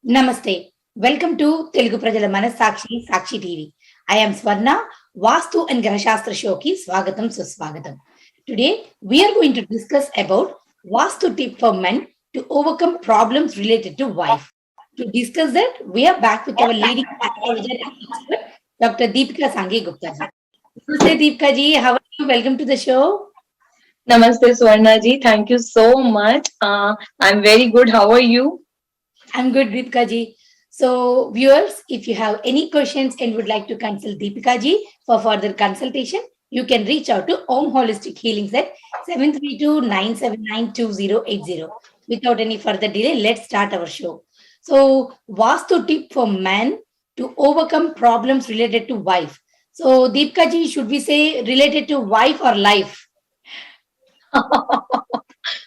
Namaste. Welcome to Telugu Prajala Mana Sakshi TV. I am Swarna. Vastu and Graha Sastra showki Swagatam Suswagatam. Today we are going to discuss about Vastu tip for men to overcome problems related to wife. To discuss that, we are back with our leading astrologer and expert, Dr. Dipika Sanghi Gupta ji. Namaste Deepika ji. How are you? Welcome to the show. Namaste, Swarna ji. Thank you so much. I'm very good. How are you? I'm good, Deepika ji. So, viewers, if you have any questions and would like to consult Deepika ji for further consultation, you can reach out to Om Holistic Healings at 732-979-2080. Without any further delay, let's start our show. So, Vastu tip for men to overcome problems related to wife. So, Deepika ji, should we say related to wife or life?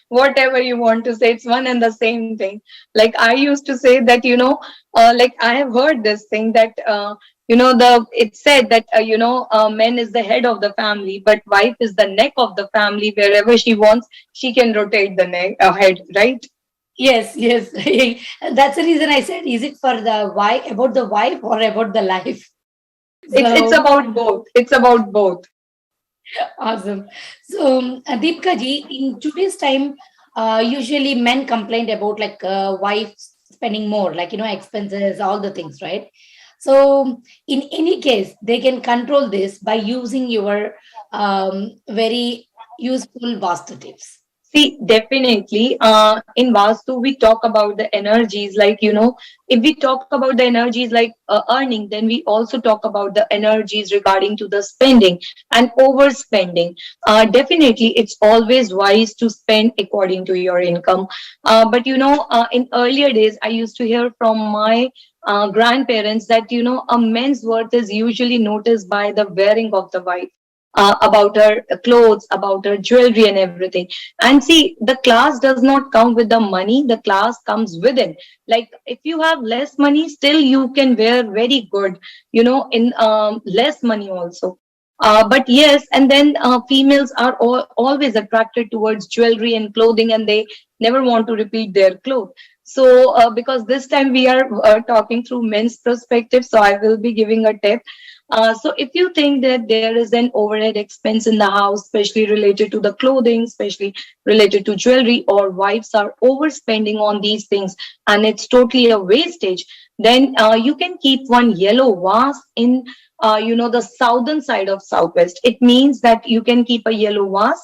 Whatever you want to say, it's one and the same thing. Like I used to say that, like I have heard this thing that, it's said that, man is the head of the family, but wife is the neck of the family. Wherever she wants, she can rotate the neck, head, right? Yes, yes. That's the reason I said, is it for the wife, about the wife or about the life? It's So about both. It's about both. awesome. So, Deepika ji, in today's time, usually men complain about like wife spending more, like, expenses, all the things, right? So, in any case, they can control this by using your very useful Vastu tips. See, definitely. In Vastu, we talk about the energies. Like, if we talk about the energies like earning, then we also talk about the energies regarding to the spending and overspending. Definitely, it's always wise to spend according to your income. But, in earlier days, I used to hear from my grandparents that, a man's worth is usually noticed by the wearing of the wife. About her clothes, about her jewelry, and everything. And see, the class does not come with the money, the class comes within. Like if you have less money, still you can wear very good, in less money also. But yes, and then females are always attracted towards jewelry and clothing, and they never want to repeat their clothes. So, because this time we are talking through men's perspective, so I will be giving a tip. So, if you think that there is an overhead expense in the house, especially related to the clothing, especially related to jewelry, or wives are overspending on these things, and it's totally a wastage, then you can keep one yellow vase in the southern side of southwest. It means that you can keep a yellow vase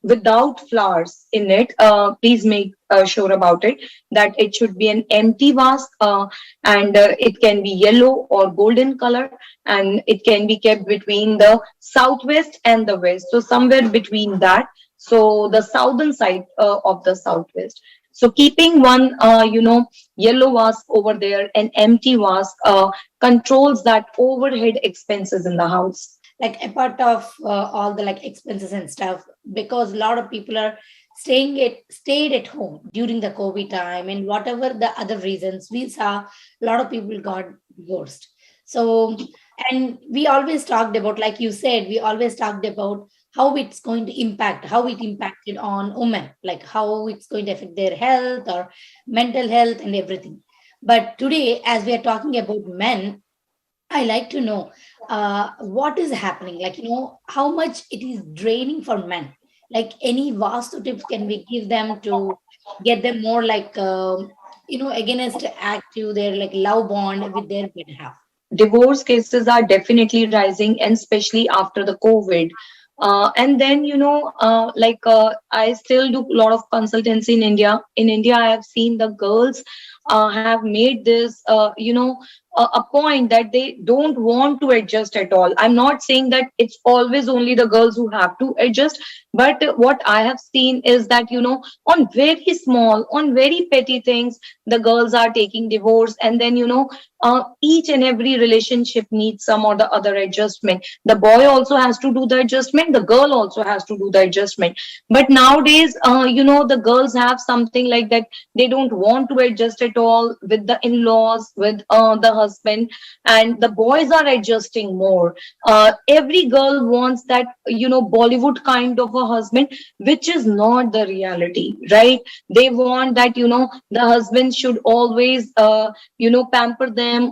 without flowers in it. Please make sure about it that it should be an empty vase, and it can be yellow or golden color, and it can be kept between the southwest and the west, so somewhere between that, so the southern side of the southwest. So keeping one yellow vase over there, an empty vase, controls that overhead expenses in the house. Like a part of all the like expenses and stuff, because a lot of people are stayed at home during the COVID time, and whatever the other reasons, we saw a lot of people got divorced. So, and we always talked about, like you said, we always talked about how it's going to impact, how it impacted on women, like how it's going to affect their health or mental health and everything. But today, as we are talking about men, I like to know what is happening, like, how much it is draining for men. Like, any vastu tips can we give them to get them more like, against active, their like love bond with their better half? Divorce cases are definitely rising, and especially after the COVID. And then, I still do a lot of consultancy in India. In India, I have seen the girls have made this, a point that they don't want to adjust at all. I'm not saying that it's always only the girls who have to adjust, but what I have seen is that, on very small, on very petty things, the girls are taking divorce, and then, each and every relationship needs some or the other adjustment. The boy also has to do the adjustment, the girl also has to do the adjustment. But nowadays, the girls have something like that. They don't want to adjust at all with the in-laws, with the husband, and the boys are adjusting more. Every girl wants that, Bollywood kind of a husband, which is not the reality, right? They want that, the husband should always, pamper them.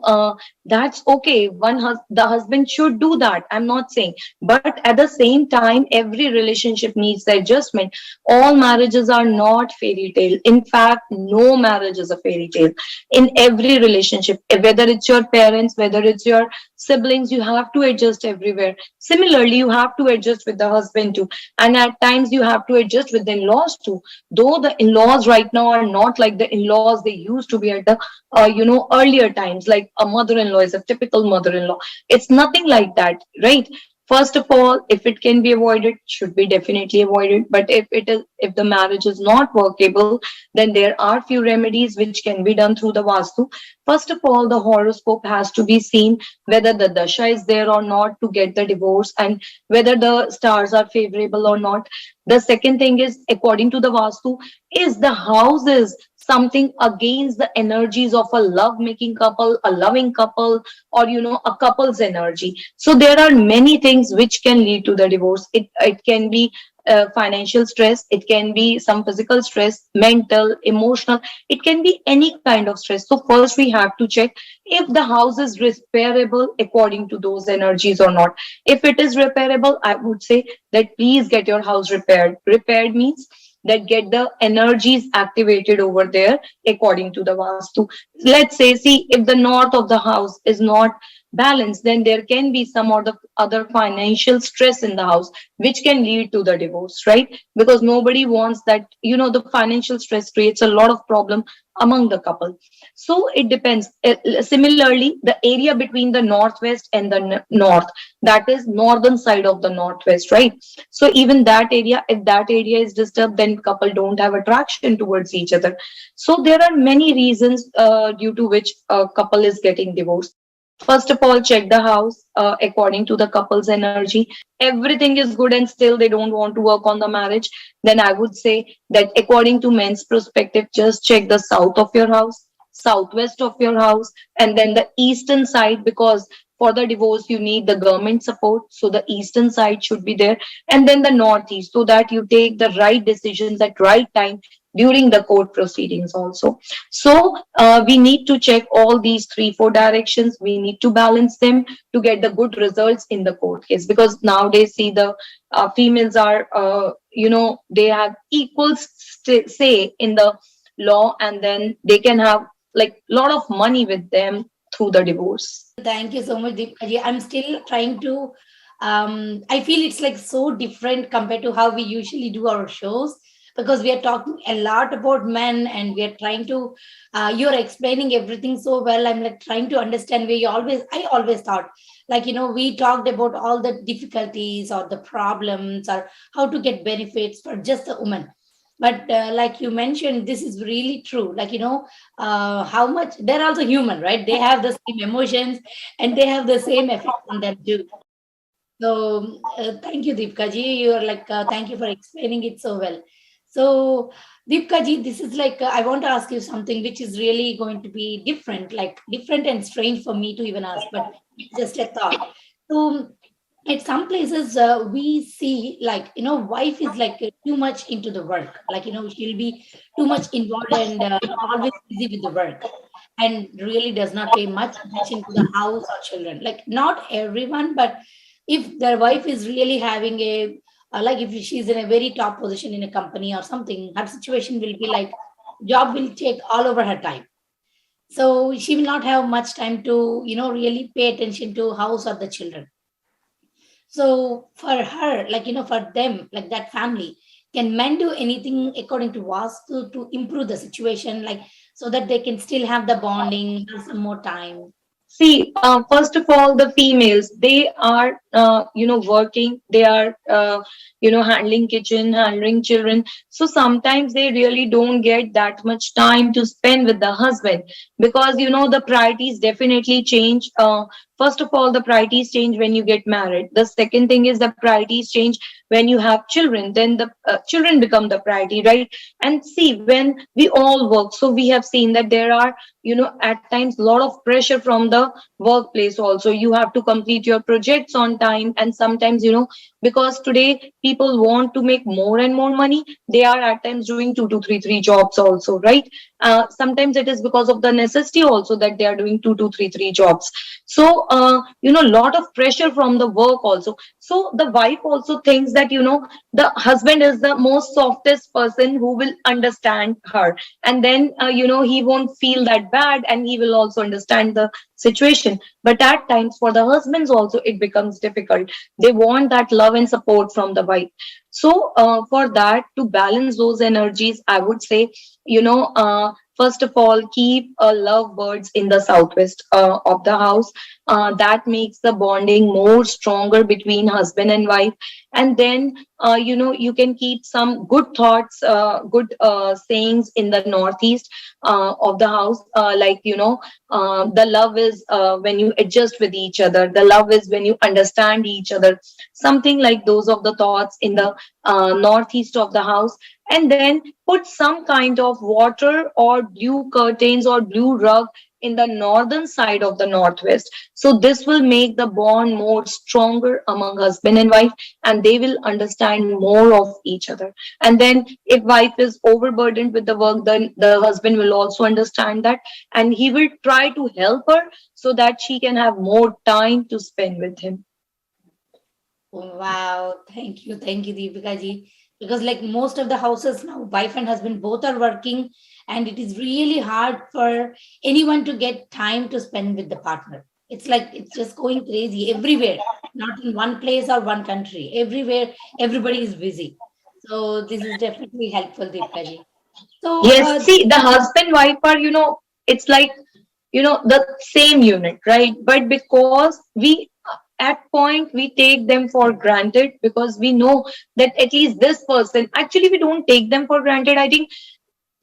That's okay. The husband should do that. I'm not saying, but at the same time, every relationship needs the adjustment. All marriages are not fairy tale. In fact, no marriage is a fairy tale. In every relationship, whether it's your parents, whether it's your siblings, you have to adjust everywhere. Similarly, you have to adjust with the husband too, and at times you have to adjust with the in-laws too. Though the in-laws right now are not like the in-laws they used to be at the earlier times, like a mother-in-law is a typical mother-in-law. It's nothing like that, right? First of all, if it can be avoided, should be definitely avoided. But if the marriage is not workable, then there are few remedies which can be done through the vastu. First of all, the horoscope has to be seen, whether the dasha is there or not to get the divorce, and whether the stars are favorable or not. The second thing is, according to the vastu, is the house is something against the energies of a love making couple, a loving couple, or a couple's energy. So there are many things which can lead to the divorce. It can be financial stress, it can be some physical stress, mental, emotional, it can be any kind of stress. So first we have to check if the house is repairable according to those energies or not. If it is repairable, I would say that please get your house repaired. Repaired means that get the energies activated over there according to the vastu. Let's say, see, if the north of the house is not balanced, then there can be some or the other financial stress in the house, which can lead to the divorce, right? Because nobody wants that. The financial stress creates a lot of problem among the couple. So it depends. Similarly, the area between the northwest and the north, that is northern side of the northwest, right? So even that area, if that area is disturbed, then couple don't have attraction towards each other. So there are many reasons due to which a couple is getting divorced. First of all, check the house according to the couple's energy. Everything is good and still they don't want to work on the marriage. Then I would say that according to men's perspective, just check the south of your house, southwest of your house, and then the eastern side, because for the divorce you need the government support. So the eastern side should be there, and then the northeast, so that you take the right decisions at right time during the court proceedings also. So we need to check all these three, four directions. We need to balance them to get the good results in the court case. Because nowadays, see, the females are, they have equal say in the law, and then they can have like a lot of money with them through the divorce. Thank you so much, Deepika. I'm still trying to. I feel it's like so different compared to how we usually do our shows, because we are talking a lot about men and we are trying to. You're explaining everything so well. I'm like trying to understand where you always. I always thought, like, we talked about all the difficulties or the problems or how to get benefits for just the woman. But like you mentioned, this is really true. Like, how much they're also human, right? They have the same emotions and they have the same effect on them too. So thank you, Deepika ji. You are like, thank you for explaining it so well. So, Deepika ji, this is like, I want to ask you something which is really going to be different, like different and strange for me to even ask, but it's just a thought. So, at some places, we see like, wife is like too much into the work. Like, she'll be too much involved and always busy with the work, and really does not pay much attention to the house or children. Like, not everyone, but if their wife is really having a like if she's in a very top position in a company or something, her situation will be like job will take all over her time. So she will not have much time to really pay attention to house or the children. So for her, like for them, like that family, can men do anything according to Vastu to improve the situation, like so that they can still have the bonding, have some more time? See, first of all, the females, they are, working, they are, handling kitchen, handling children. So sometimes they really don't get that much time to spend with the husband because, the priorities definitely change. First of all, the priorities change when you get married. The second thing is the priorities change when you have children. Then the children become the priority, right? And see, when we all work, so we have seen that there are, at times a lot of pressure from the workplace also. You have to complete your projects on time, and sometimes, because today people want to make more and more money, they are at times doing three jobs also, right? Sometimes it is because of the necessity also that they are doing three jobs. So lot of pressure from the work also. So the wife also thinks that, the husband is the most softest person who will understand her, and then he won't feel that bad, and he will also understand the situation. But at times for the husbands also it becomes difficult. They want that love and support from the wife. So for that, to balance those energies, I would say, first of all, keep love birds in the southwest of the house. That makes the bonding more stronger between husband and wife. And then you can keep some good thoughts, good sayings in the northeast of the house, like, the love is when you adjust with each other, the love is when you understand each other, something like those of the thoughts in the northeast of the house. And then put some kind of water or blue curtains or blue rug in the northern side of the northwest. So this will make the bond more stronger among husband and wife, and they will understand more of each other. And then if wife is overburdened with the work, then the husband will also understand that, and he will try to help her so that she can have more time to spend with him. Wow, thank you, Deepika ji. Because like most of the houses now, wife and husband both are working, and it is really hard for anyone to get time to spend with the partner. It's like it's just going crazy everywhere, not in one place or one country. Everywhere, everybody is busy. So this is definitely helpful, Deepika ji. So Yes, see, the husband wife are, it's like, the same unit, right? But because we, at point, we take them for granted because we know that at least this person, actually, we don't take them for granted. I think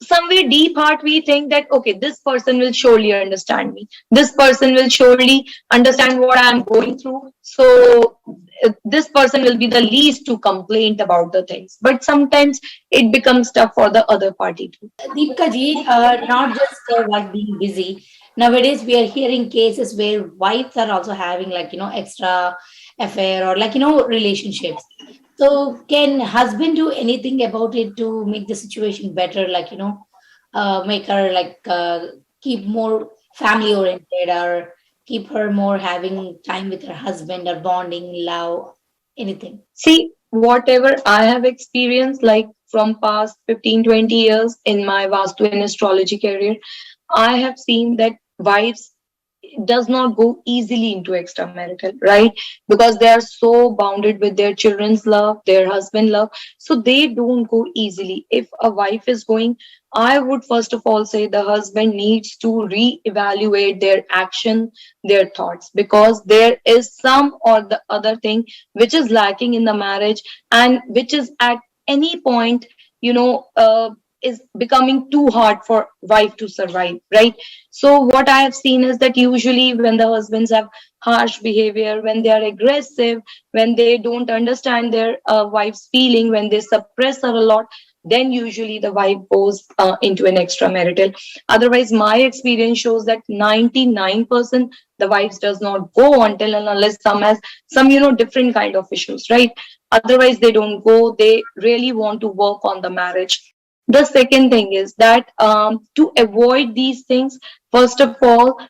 somewhere deep heart we think that, okay, this person will surely understand me, this person will surely understand what I'm going through. So this person will be the least to complain about the things, but sometimes it becomes tough for the other party too. Deepika ji, not just wife being busy. Nowadays, we are hearing cases where wives are also having like extra affair or like relationships. So, can husband do anything about it to make the situation better? Like make her like keep more family oriented or keep her more having time with her husband or bonding, love, anything. See, whatever I have experienced, like from past 15, 20 years in my Vastu and astrology career, I have seen that wives does not go easily into extramarital, right? Because they are so bounded with their children's love, their husband love, so they don't go easily. If a wife is going, I would first of all say the husband needs to re-evaluate their action, their thoughts, because there is some or the other thing which is lacking in the marriage, and which is at any point, you know, uh, is becoming too hard for wife to survive, right? So what I have seen is that usually when the husbands have harsh behavior, when they are aggressive, when they don't understand their wife's feeling, when they suppress her a lot, then usually the wife goes into an extramarital. Otherwise, my experience shows that 99% the wives does not go until and unless some has some different kind of issues, right? Otherwise, they don't go. They really want to work on the marriage. The second thing is that to avoid these things, first of all,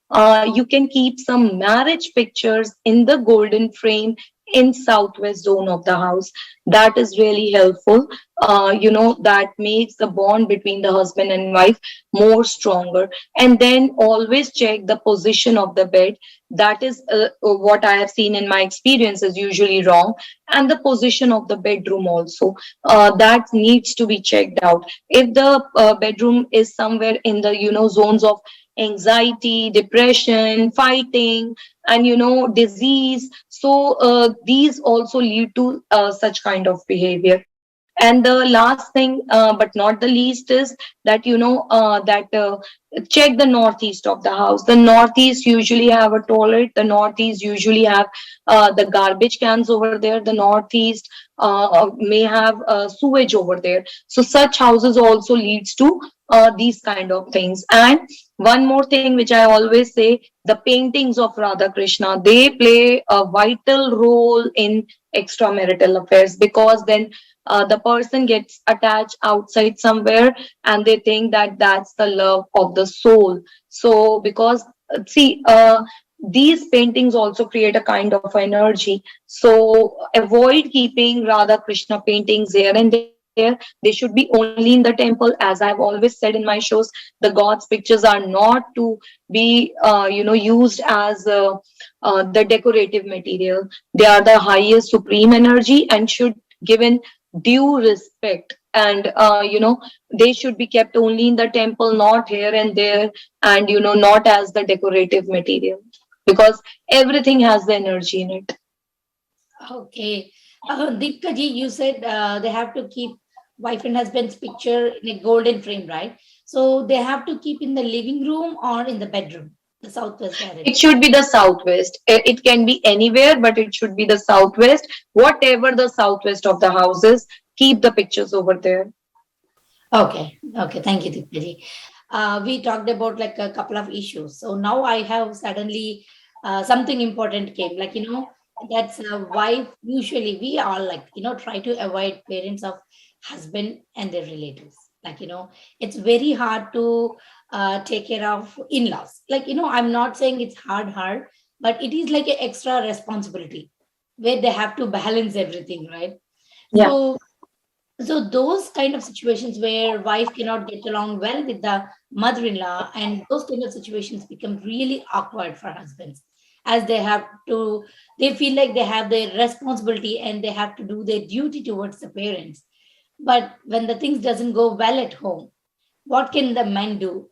you can keep some marriage pictures in the golden frame in southwest zone of the house. That is really helpful. That makes the bond between the husband and wife more stronger. And then always check the position of the bed. That is what I have seen in my experience is usually wrong. And the position of the bedroom also, that needs to be checked out. If the bedroom is somewhere in the zones of anxiety, depression, fighting, and disease, so these also lead to such kind of behavior. And the last thing, but not the least, is that check the northeast of the house. The northeast usually have a toilet. The northeast usually have the garbage cans over there. The northeast may have sewage over there. So such houses also leads to these kind of things. And one more thing which I always say, the paintings of Radha Krishna, they play a vital role in extramarital affairs, because then the person gets attached outside somewhere, and they think that that's the love of the soul. So because see these paintings also create a kind of energy. So avoid keeping Radha Krishna paintings here and there. They should be only in the temple. As I've always said in my shows, the God's pictures are not to be used as the decorative material. They are the highest supreme energy and should given due respect. And they should be kept only in the temple, not here and there, and not as the decorative material, because everything has the energy in it. Okay. Deepika ji, you said they have to keep wife and husband's picture in a golden frame, right? So they have to keep in the living room or in the bedroom, the southwest It direction. should be the southwest. It can be anywhere, but it should be the southwest. Whatever the southwest of the house is, keep the pictures over there. Okay. Okay. Thank you, Deepika ji. We talked about like a couple of issues. So now I have suddenly something important came. Like, that's a wife. Usually we all like, try to avoid parents of husband and their relatives. Like, it's very hard to take care of in-laws. Like, I'm not saying it's hard, but it is like an extra responsibility where they have to balance everything, right? Yeah. So those kind of situations where wife cannot get along well with the mother-in-law, and those kind of situations become really awkward for husbands, as they feel like they have their responsibility and they have to do their duty towards the parents. But when the things doesn't go well at home, what can the men do?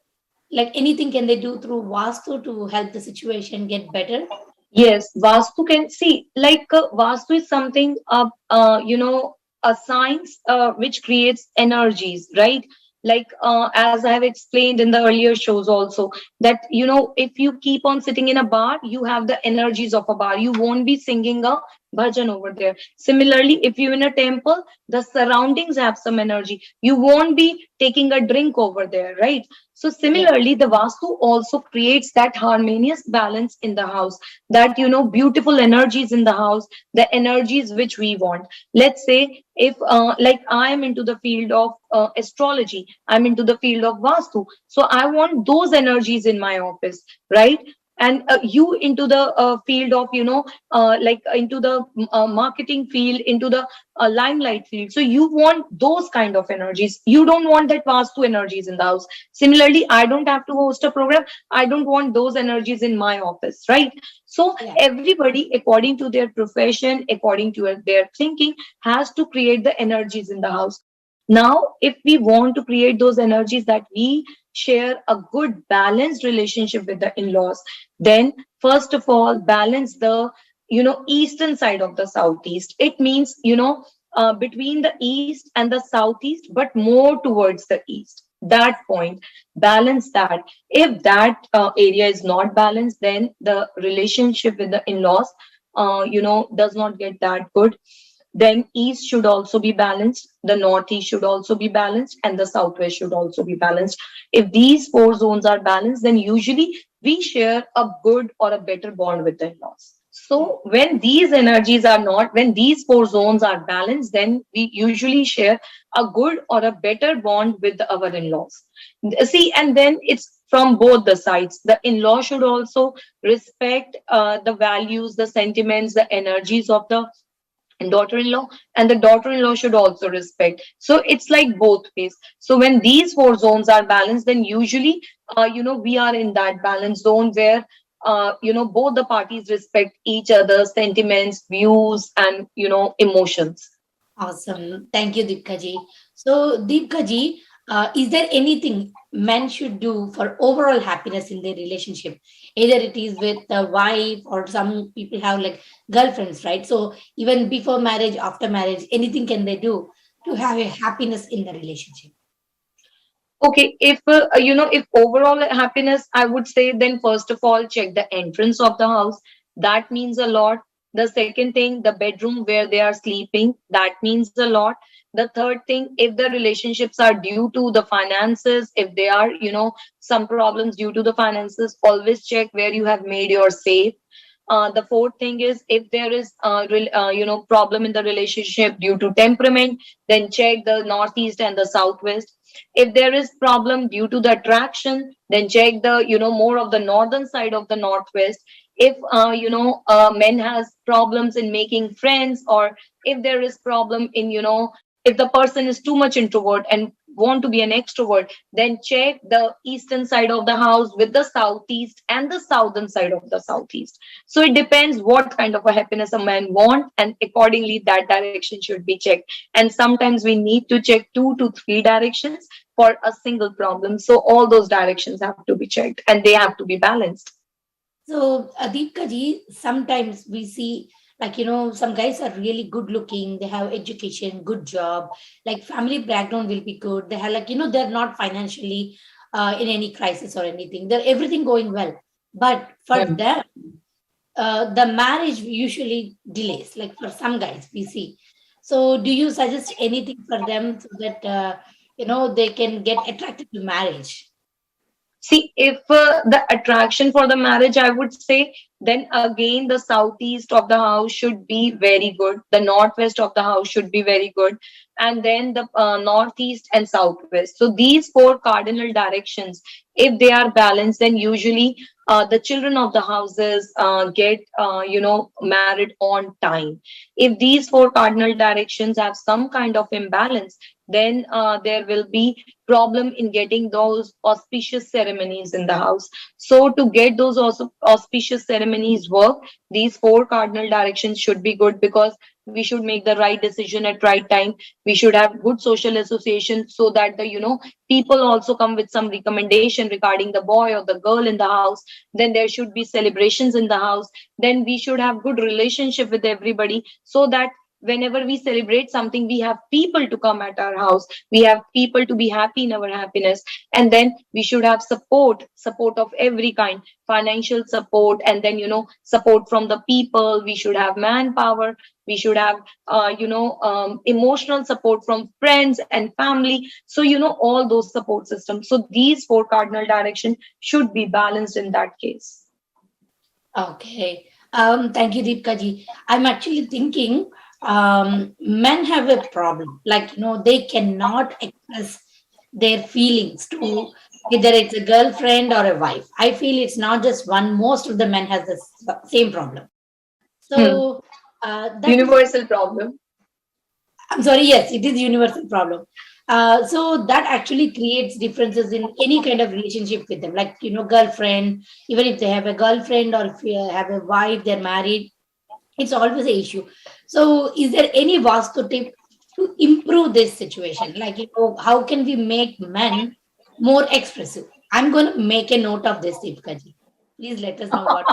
Like anything can they do through Vastu to help the situation get better? Yes, Vastu can see, like Vastu is something a science which creates energies, right? Like as I have explained in the earlier shows also, that if you keep on sitting in a bar, you have the energies of a bar. You won't be singing a bhajan over there. Similarly, if you're in a temple, the surroundings have some energy. You won't be taking a drink over there, right? So Yeah. similarly, the Vastu also creates that harmonious balance in the house, that beautiful energies in the house, the energies which we want. Let's say if like I am into the field of astrology, I'm into the field of Vastu, so I want those energies in my office, right? And you into the field of like into the marketing field, into the limelight field, so you want those kind of energies. You don't want that Vastu energies in the house. Similarly, I don't have to host a program, I don't want those energies in my office, right? So Yeah. everybody, according to their profession, according to their thinking, has to create the energies in the house. Now, if we want to create those energies, that we share a good balanced relationship with the in-laws, then first of all, balance the eastern side of the southeast. It means between the east and the southeast, but more towards the east. That point, balance that. If that area is not balanced, then the relationship with the in-laws does not get that good. Then east should also be balanced, the northeast should also be balanced, and the southwest should also be balanced. If these four zones are balanced, then usually we share a good or a better bond with the in-laws. Yeah. So when these energies are not, when these four zones are balanced, then we usually share a good or a better bond with our in-laws. See, and then it's from both the sides. The in-law should also respect the values, the sentiments, the energies of the and daughter-in-law, and the daughter-in-law should also respect. So it's like both ways. So when these four zones are balanced, then usually we are in that balance zone where both the parties respect each other's sentiments, views, and emotions. Awesome. Thank you, Deepika ji. So, Deepika ji, is there anything men should do for overall happiness in their relationship? Either it is with the wife or some people have like girlfriends, right? So, even before marriage, after marriage, anything can they do to have a happiness in the relationship? Okay, if overall happiness, I would say, then first of all, check the entrance of the house. That means a lot. The second thing, the bedroom where they are sleeping, that means a lot. The third thing, if the relationships are due to the finances, if they are, some problems due to the finances, always check where you have made your safe. The fourth thing is, if there is problem in the relationship due to temperament, then check the northeast and the southwest. If there is problem due to the attraction, then check the more of the northern side of the northwest. If men has problems in making friends, or if there is problem in if the person is too much introvert and want to be an extrovert, then check the eastern side of the house with the southeast and the southern side of the southeast. So it depends what kind of a happiness a man want, and accordingly that direction should be checked. And sometimes we need to check 2 to 3 directions for a single problem. So all those directions have to be checked and they have to be balanced. So, Deepika ji, sometimes we see like, some guys are really good looking, they have education, good job, like family background will be good. They have like, they're not financially in any crisis or anything. They're everything going well. But for Hmm. them, the marriage usually delays, like for some guys we see. So, do you suggest anything for them so that, they can get attracted to marriage? See, if the attraction for the marriage, I would say, then again, the southeast of the house should be very good. The northwest of the house should be very good. And then the northeast and southwest. So these four cardinal directions, if they are balanced, then usually the children of the houses get, married on time. If these four cardinal directions have some kind of imbalance, then there will be problem in getting those auspicious ceremonies in the house. So to get those also auspicious ceremonies work, these four cardinal directions should be good, because we should make the right decision at right time. We should have good social association, so that the people also come with some recommendation regarding the boy or the girl in the house. Then there should be celebrations in the house. Then we should have good relationship with everybody, so that whenever we celebrate something, we have people to come at our house, we have people to be happy in our happiness. And then we should have support of every kind, financial support, and then support from the people. We should have manpower. We should have emotional support from friends and family. So all those support systems. So these four cardinal directions should be balanced in that case. Okay. Thank you, Deepika ji. I'm actually thinking men have a problem. Like, they cannot express their feelings to either it's a girlfriend or a wife. I feel it's not just one. Most of the men has the same problem. Hmm. So that is, Universal problem. I'm sorry, yes, it is universal problem. So that actually creates differences in any kind of relationship with them, like girlfriend. Even if they have a girlfriend or if you have a wife, they're married, it's always an issue. So, is there any Vastu tip to improve this situation? Like, how can we make men more expressive? I'm going to make a note of this, Deepika ji. Please let us know what.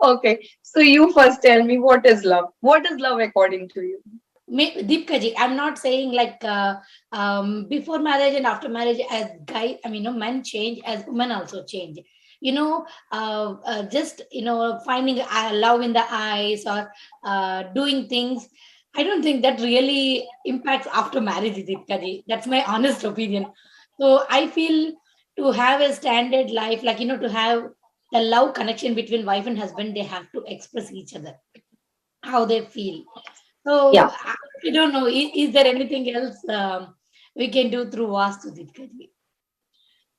Okay, so you first tell me, what is love? What is love according to you? Deepika ji, I'm not saying like before marriage and after marriage, as guy, I mean, men change, as women also change. Just finding love in the eyes or doing things. I don't think that really impacts after marriage, Deepika ji. That's my honest opinion. So I feel to have a standard life, like to have the love connection between wife and husband, they have to express each other how they feel. So Yeah. I don't know. Is there anything else we can do through Vastu, Deepika?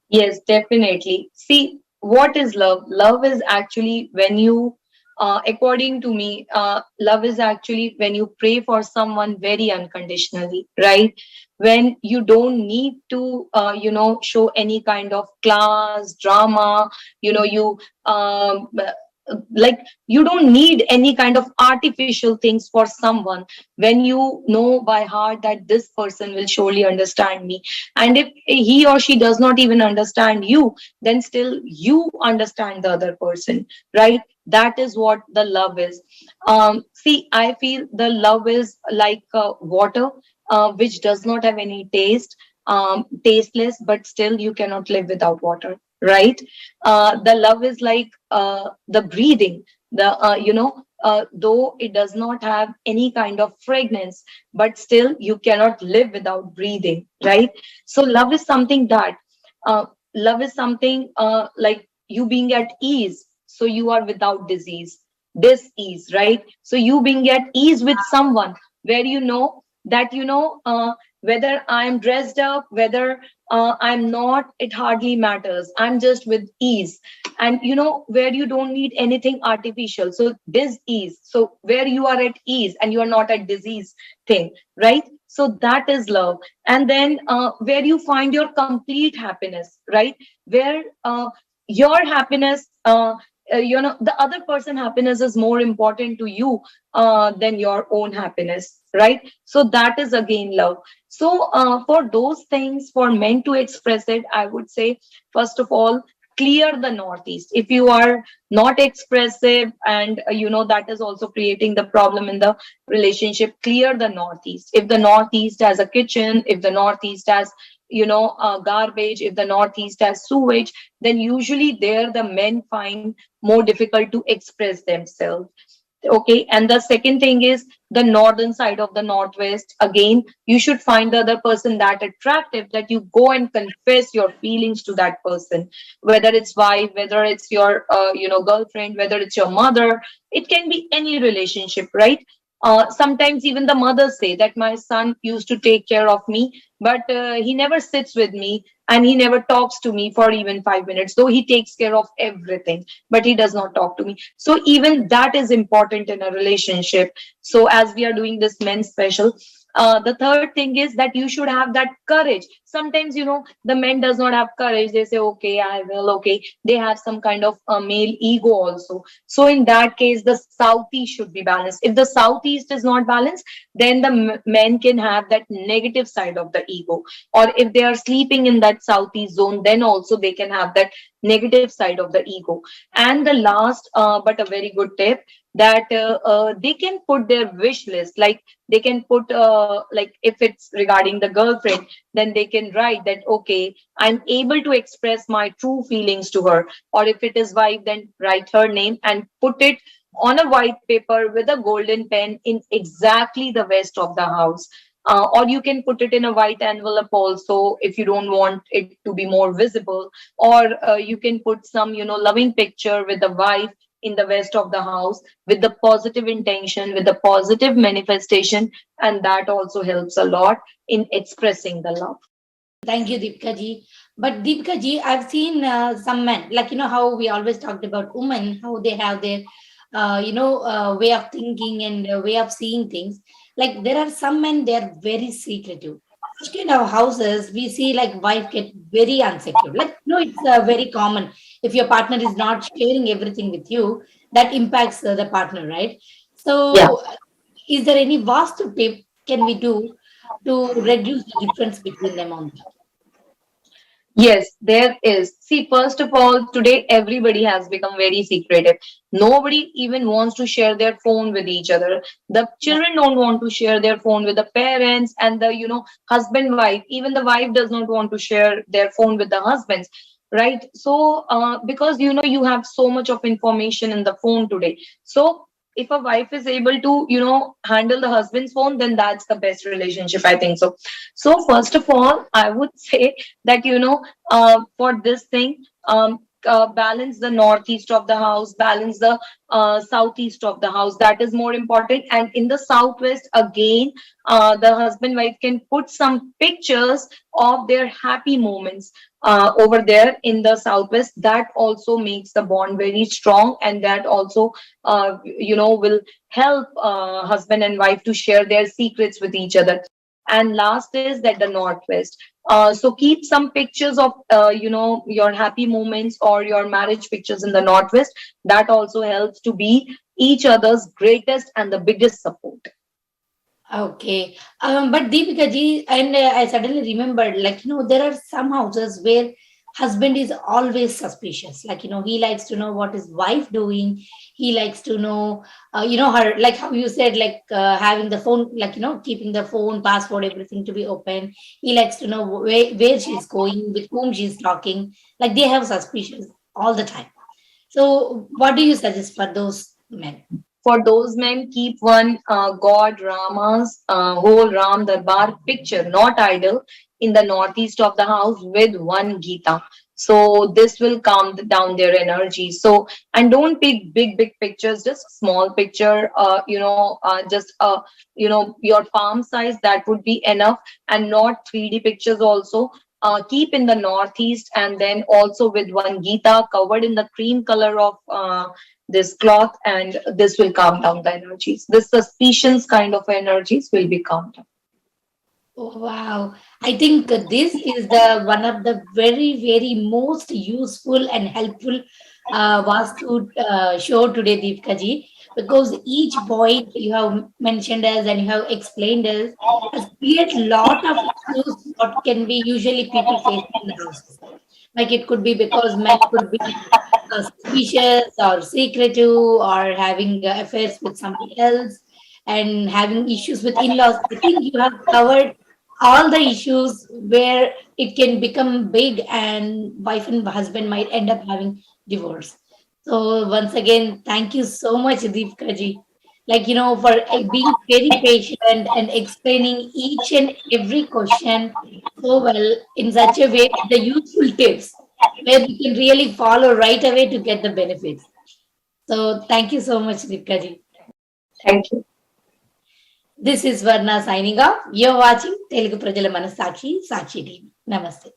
Yes, definitely. See, what is love? Love is actually when you According to me, love is actually when you pray for someone very unconditionally, right? When you don't need to, show any kind of class, drama, you like you don't need any kind of artificial things for someone, when you know by heart that this person will surely understand me. And if he or she does not even understand you, then still you understand the other person, right? That is what the love is. See, I feel the love is like water, which does not have any taste, tasteless, but still you cannot live without water, right? The love is like the breathing, though it does not have any kind of fragrance, but still you cannot live without breathing, right? So uh, love is something like you being at ease, so you are without dis-ease, right? So you being at ease with someone where you know that whether I'm dressed up, whether I'm not, it hardly matters, I'm just with ease. And where you don't need anything artificial, so dis-ease, so where you are at ease and you are not at disease thing, right? So that is love. And then where you find your complete happiness, right? Where your happiness, the other person happiness is more important to you than your own happiness, right? So that is again love. So for those things, for men to express it, I would say, first of all, clear the northeast. If you are not expressive, and that is also creating the problem in the relationship, clear the northeast. If the northeast has a kitchen, if the northeast has garbage, if the northeast has sewage, then usually there the men find more difficult to express themselves. Okay, and the second thing is the northern side of the northwest. Again, you should find the other person that attractive that you go and confess your feelings to that person, whether it's wife, whether it's your girlfriend, whether it's your mother. It can be any relationship, right? Sometimes even the mothers say that my son used to take care of me, but he never sits with me and he never talks to me for even 5 minutes, though he takes care of everything, but he does not talk to me. So even that is important in a relationship. So as we are doing this men's special, the third thing is that you should have that courage. Sometimes the men does not have courage, they say okay, I will, okay, they have some kind of male ego also. So in that case, the southeast should be balanced. If the southeast is not balanced, then the men can have that negative side of the ego, or if they are sleeping in that southeast zone, then also they can have that negative side of the ego. And the last, but a very good tip, that they can put their wish list, like they can put like if it's regarding the girlfriend, then they can write that okay, I'm able to express my true feelings to her. Or if it is wife, then write her name and put it on a white paper with a golden pen in exactly the west of the house. Or you can put it in a white envelope also if you don't want it to be more visible. Or you can put some loving picture with the wife in the west of the house, with the positive intention, with the positive manifestation, and that also helps a lot in expressing the love. Thank you, Deepika ji. But Deepika ji, I've seen some men, like how we always talked about women, how they have their way of thinking and way of seeing things. Like there are some men, they are very secretive. Especially in our houses, we see like wife get very unsecure. Like it's very common. If your partner is not sharing everything with you, that impacts the partner, right? Yeah. So, is there any vastu tip can we do to reduce the difference between them on that? Yes, there is. See, first of all, today everybody has become very secretive. Nobody even wants to share their phone with each other. The Yeah. children don't want to share their phone with the parents, and the husband wife. Even the wife does not want to share their phone with the husbands, right? So, because you have so much of information in the phone today. So if a wife is able to handle the husband's phone, then that's the best relationship, I think so. So first of all, I would say that for this thing, balance the northeast of the house, balance the southeast of the house. That is more important. And in the southwest, again, the husband wife can put some pictures of their happy moments over there in the southwest. That also makes the bond very strong, and that also will help husband and wife to share their secrets with each other. And last is that the northwest, so keep some pictures of your happy moments or your marriage pictures in the northwest. That also helps to be each other's greatest and the biggest support. Okay. But Deepika ji, and I suddenly remembered, like, there are some houses where husband is always suspicious. Like, he likes to know what his wife doing. He likes to know, her, like how you said, like having the phone, like, keeping the phone, password, everything to be open. He likes to know where she's going, with whom she's talking. Like, they have suspicions all the time. So, what do you suggest for those men? For those men, keep one God Rama's whole Ram Darbar picture, not idol, in the northeast of the house with one Gita. So this will calm down their energy. So, and don't pick big pictures, just a small picture. Just your palm size, that would be enough, and not 3D pictures also. Keep in the northeast, and then also with one Gita covered in the cream color of this cloth, and this will calm down the energies. This suspicions kind of energies will be calmed down. Oh, wow. I think this is the one of the very most useful and helpful Vastu show today, Deepika ji, because each point you have mentioned us and you have explained us has created a lot of issues what can be usually people facing in the houses. Like it could be because men could be suspicious or secretive or having affairs with somebody else and having issues with in-laws. I think you have covered all the issues where it can become big and wife and husband might end up having divorce. So once again, thank you so much, Deepika ji. Like for being very patient and explaining each and every question so well in such a way with the useful tips where we can really follow right away to get the benefits. So thank you so much, Deepika ji. Thank you. This is Varna signing off. You're watching Telugu Prajala Manasakshi, Sakshi TV. Namaste.